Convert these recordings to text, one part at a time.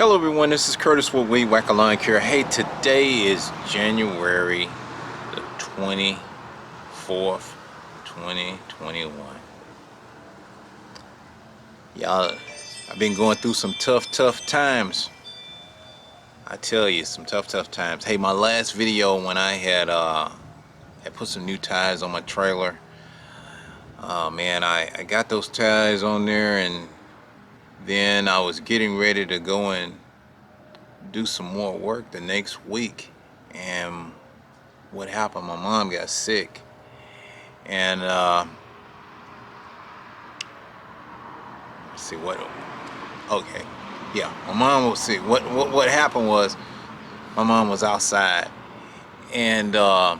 Hello everyone, this is Curtis with Weed Whacker Lawn Care. Hey, today is January the 24th, 2021. Y'all, I've been going through some tough times. I tell you, some tough times. Hey, my last video when I had put some new tires on my trailer. Man, I got those tires on there, and then I was getting ready to go and do some more work the next week, and what happened, my mom got sick, and let's see what, okay, yeah, my mom was sick. What happened was, my mom was outside, and the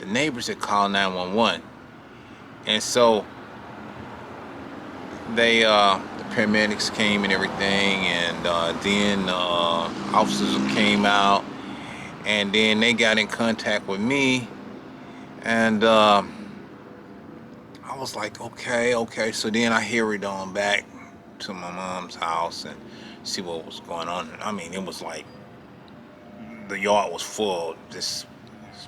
neighbors had called 911, and so the paramedics came and everything, and then officers came out, and then they got in contact with me, and I was like, okay. So then I hurried on back to my mom's house and see what was going on. I mean, it was like the yard was full, just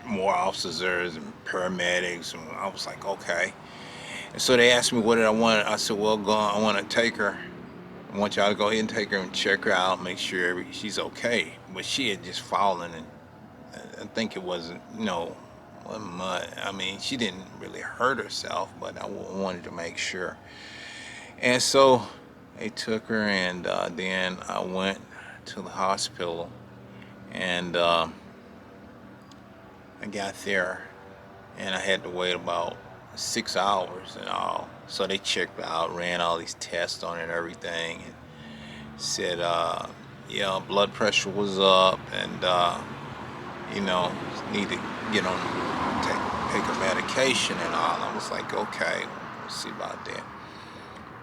more officers and paramedics, and I was like, okay. And so they asked me what did I want. I said, well, I want to take her. I want y'all to go ahead and take her and check her out, make sure she's okay. But she had just fallen, and I think it wasn't, wasn't much. I mean, she didn't really hurt herself, but I wanted to make sure. And so they took her, and then I went to the hospital, and I got there, and I had to wait about 6 hours and all. So they checked out, ran all these tests on it and everything, and said, yeah, blood pressure was up, and need to get on, take a medication and all. I was like, okay, we'll see about that.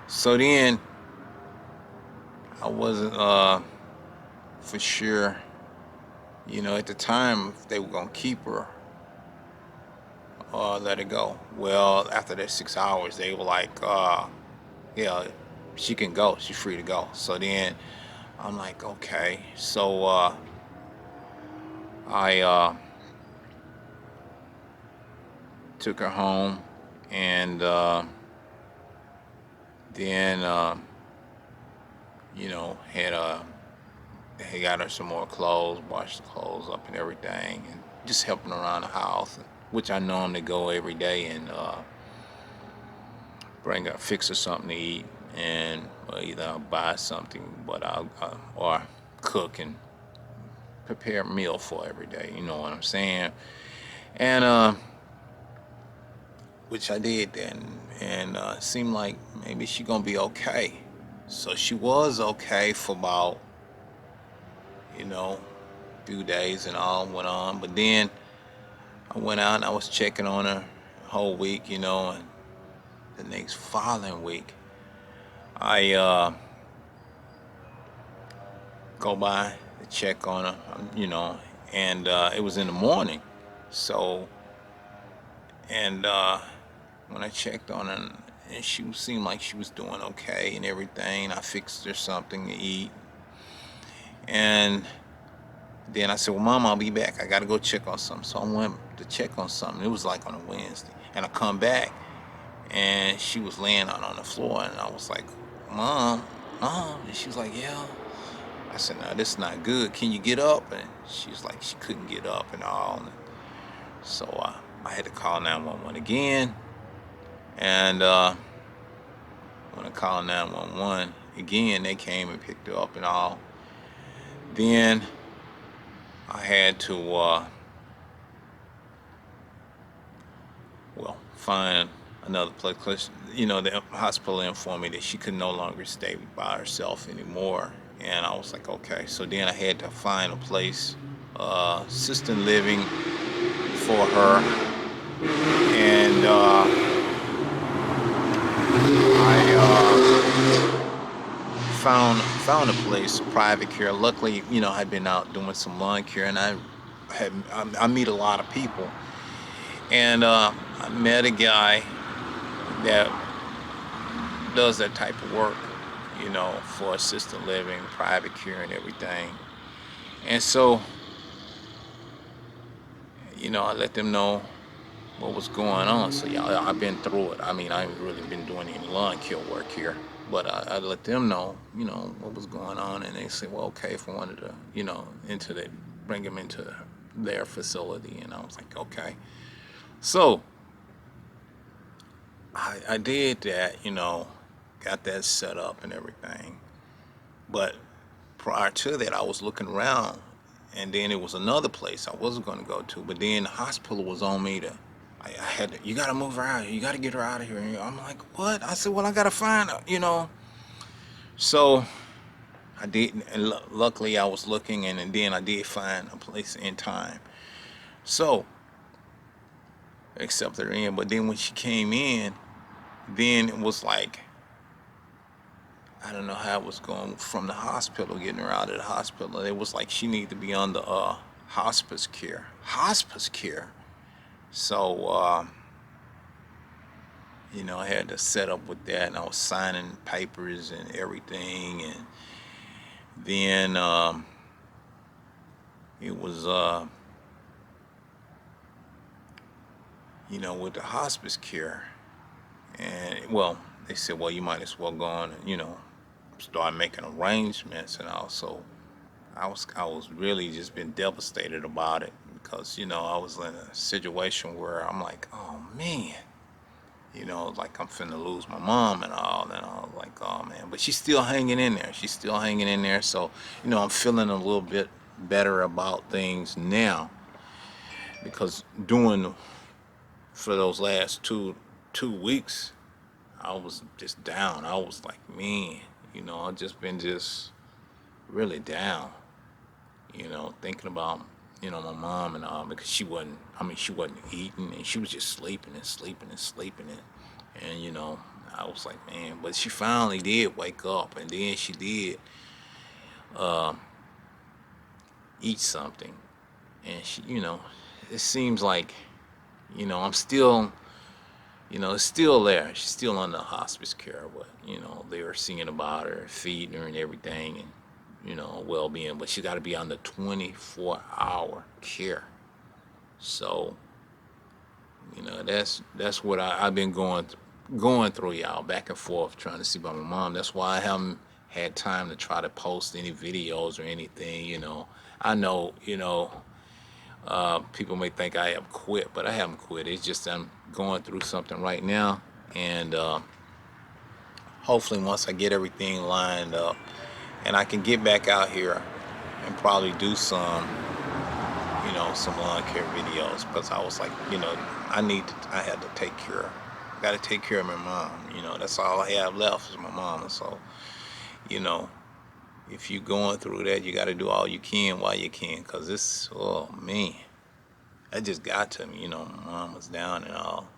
So then I wasn't for sure, at the time, if they were gonna keep her or let her go. Well, after that 6 hours, they were like, yeah, she can go, she's free to go. So then I'm like, okay. So I took her home, and then had got her some more clothes, washed the clothes up and everything, and just helping around the house, which I normally go every day and fix her something to eat, and either I'll buy something, but or cook and prepare a meal for every day. You know what I'm saying? And which I did then, and it seemed like maybe she gonna be okay. So she was okay for about, a few days, and all went on. But then I went out and I was checking on her the whole week, and the next following week I go by to check on her, and it was in the morning. So, and when I checked on her, and she seemed like she was doing okay and everything, I fixed her something to eat, and then I said, well, Mom, I'll be back. I got to go check on something. So I went to check on something. It was like on a Wednesday. And I come back, and she was laying out on the floor. And I was like, Mom. And she was like, yeah. I said, no, this is not good. Can you get up? And she was like, she couldn't get up and all. And so I had to call 911 again. And when I called 911 again, they came and picked her up and all. Then I had to, find another place, because, the hospital informed me that she could no longer stay by herself anymore. And I was like, okay. So then I had to find a place, assisted living for her. And I found a place, private care. Luckily, I'd been out doing some lawn care, and I meet a lot of people, and I met a guy that does that type of work, you know, for assisted living, private care, and everything. And so, you know, I let them know what was going on. So yeah, I've been through it. I mean, I ain't really been doing any lawn care work here, but I let them know, you know, what was going on, and they said, well, okay, if I wanted to, you know, bring them into their facility, and I was like, okay. So I did that, you know, got that set up and everything. But prior to that, I was looking around, and then it was another place I wasn't going to go to. But then the hospital was on me to, I had to, you got to move her out here. You got to get her out of here. And I'm like, what? I said, well, I got to find her, you know. So I did, and luckily I was looking, and then I did find a place in time. So, accepted her in. But then when she came in, then it was like, I don't know how it was going from the hospital, getting her out of the hospital. It was like she needed to be under hospice care. Hospice care. So, you know, I had to set up with that, and I was signing papers and everything. And then it was, you know, with the hospice care. And, well, they said, well, you might as well go on and, you know, start making arrangements. And also, I was really just been devastated about it because, you know, I was in a situation where I'm like, oh man, you know, like I'm finna lose my mom and all, and I was like, oh man, but she's still hanging in there. She's still hanging in there. So, you know, I'm feeling a little bit better about things now because doing for those last two weeks, I was just down. I was like, man, you know, I've just been just really down. You know, thinking about, you know, my mom and all, because she wasn't, I mean, she wasn't eating, and she was just sleeping and sleeping and sleeping. And you know, I was like, man, but she finally did wake up, and then she did eat something. And she, you know, it seems like, you know, I'm still, you know, it's still there. She's still under hospice care, but, you know, they were singing about her, feeding her and everything, and, you know, well-being, but she got to be on the 24-hour care. So, you know, that's what I've been going through, y'all, back and forth, trying to see about my mom. That's why I haven't had time to try to post any videos or anything, you know. I know, you know, people may think I have quit, but I haven't quit. It's just I'm going through something right now, and hopefully once I get everything lined up and I can get back out here and probably do some, you know, some lawn care videos, because I was like, you know, I had to take care, got to take care of my mom. You know, that's all I have left is my mom. And so, you know, if you're going through that, you got to do all you can while you can, because this, oh man, that just got to me. You know, my mom was down and all.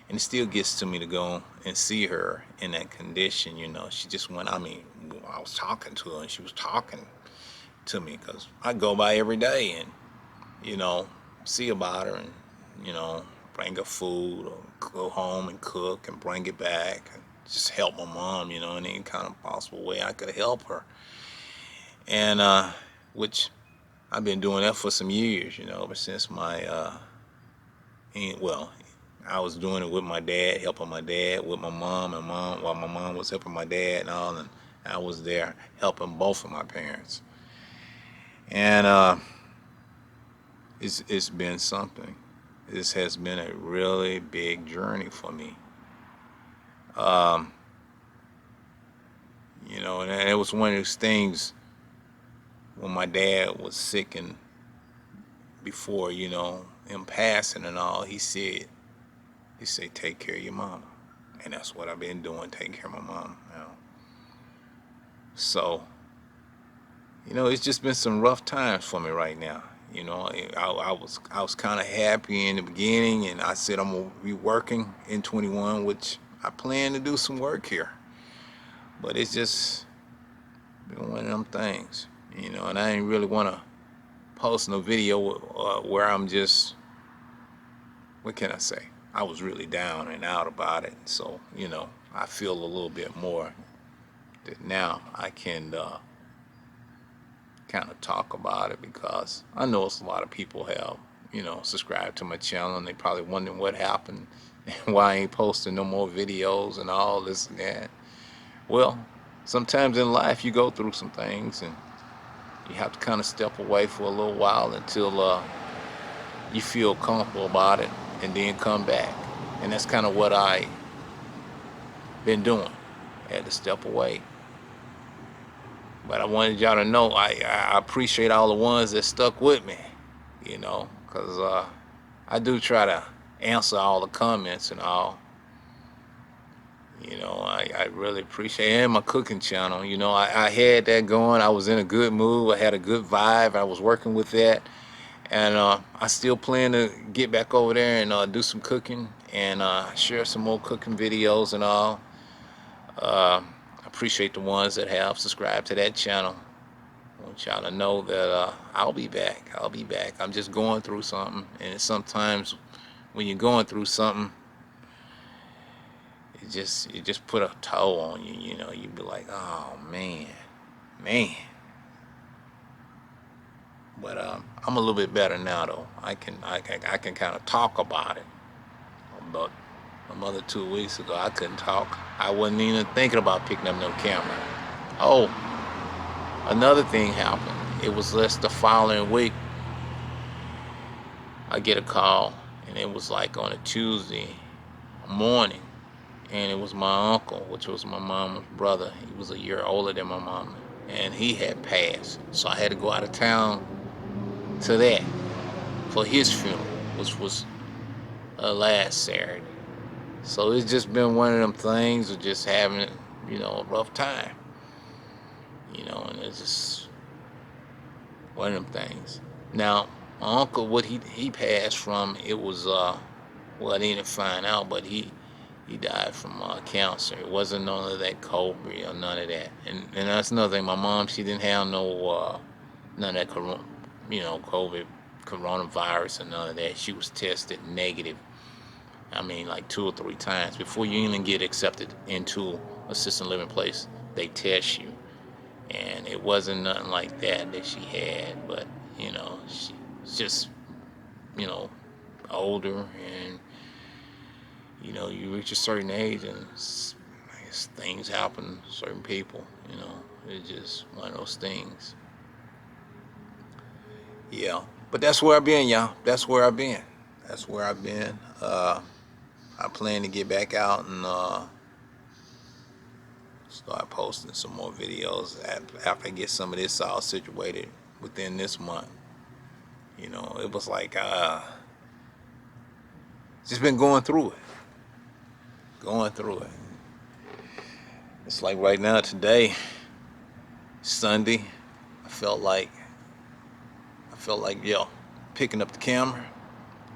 And it still gets to me to go and see her in that condition. You know, she just went, I mean, I was talking to her and she was talking to me, because I go by every day and, you know, see about her and, you know, bring her food or go home and cook and bring it back and just help my mom, you know, in any kind of possible way I could help her. And, which I've been doing that for some years, you know, ever since well, I was doing it with my dad, helping my dad with my mom, and mom while my mom was helping my dad and all, and I was there helping both of my parents. And it's been something. This has been a really big journey for me. Um, you know, and it was one of those things when my dad was sick and before, you know, him passing and all, he said, take care of your mama. And that's what I've been doing, taking care of my mom. You know. So, you know, it's just been some rough times for me right now. You know, I was kind of happy in the beginning, and I said I'm gonna be working in 21, which I plan to do some work here. But it's just been one of them things, you know. And I ain't really want to post no video where I'm just, what can I say? I was really down and out about it. So, you know, I feel a little bit more that now I can kind of talk about it, because I know it's a lot of people have, subscribed to my channel, and they probably wondering what happened and why I ain't posting no more videos and all this and that. Well, sometimes in life you go through some things, and you have to kind of step away for a little while until you feel comfortable about it, and then come back. And that's kind of what I been doing. I had to step away. But I wanted y'all to know I appreciate all the ones that stuck with me, because I do try to answer all the comments and all. I really appreciate it. And my cooking channel. I had that going. I was in a good mood. I had a good vibe. I was working with that. And I still plan to get back over there and do some cooking and share some more cooking videos and all. I appreciate the ones that have subscribed to that channel. I want y'all to know that I'll be back. I'll be back. I'm just going through something, and sometimes when you're going through something, it just put a toll on you. You be like, oh man. But I'm a little bit better now, though. I can kind of talk about it. But a month or 2 weeks ago, I couldn't talk. I wasn't even thinking about picking up no camera. Oh, another thing happened. It was just the following week. I get a call, and it was like on a Tuesday morning, and it was my uncle, which was my mama's brother. He was a year older than my mama, and he had passed. So I had to go out of town to that for his funeral, which was last Saturday. So it's just been one of them things of just having, a rough time. And it's just one of them things. Now, my uncle, what he passed from, it was, well, I didn't find out, but he died from cancer. It wasn't none of that COVID or none of that. And that's another thing. My mom, she didn't have none of that COVID, coronavirus and none of that. She was tested negative. I mean, like 2 or 3 times before you even get accepted into assisted living place. They test you, and it wasn't nothing like that she had. But she's just older, and you reach a certain age, and I guess things happen to certain people. It's just one of those things. Yeah, but that's where I've been, y'all. That's where I've been. I plan to get back out and start posting some more videos after I get some of this all situated within this month. It was like just been going through it. It's like right now, today, Sunday, I felt like picking up the camera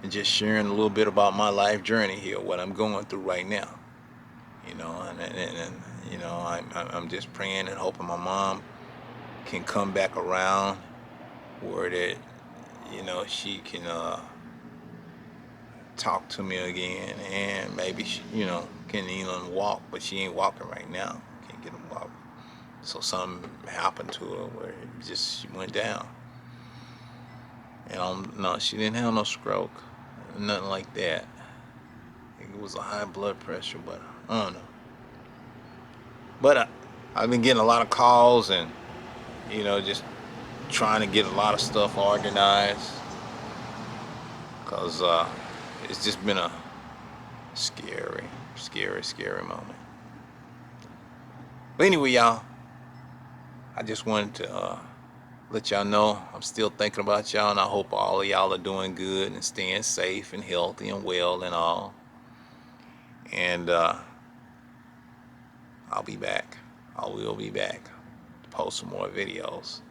and just sharing a little bit about my life journey here, what I'm going through right now. I'm just praying and hoping my mom can come back around, where that she can talk to me again, and maybe she can even walk, but she ain't walking right now. Can't get her walk. So something happened to her where she went down. And no, she didn't have no stroke, nothing like that. I think it was a high blood pressure, but I don't know. But I've been getting a lot of calls, and just trying to get a lot of stuff organized, because it's just been a scary moment. But anyway, y'all, I just wanted to let y'all know I'm still thinking about y'all, and I hope all of y'all are doing good and staying safe and healthy and well and all. And I'll be back. I will be back to post some more videos.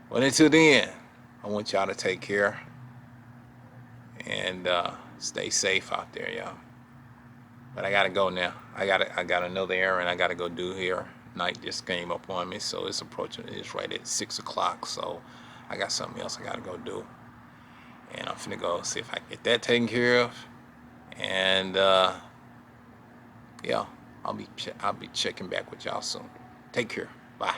But until then, I want y'all to take care and stay safe out there, y'all. But I gotta go now. I got another errand I gotta go do here. Night just came up on me, so it's approaching. It's right at 6 o'clock, so I got something else I gotta go do. And I'm finna go see if I can get that taken care of. And yeah, I'll be checking back with y'all soon. Take care. Bye.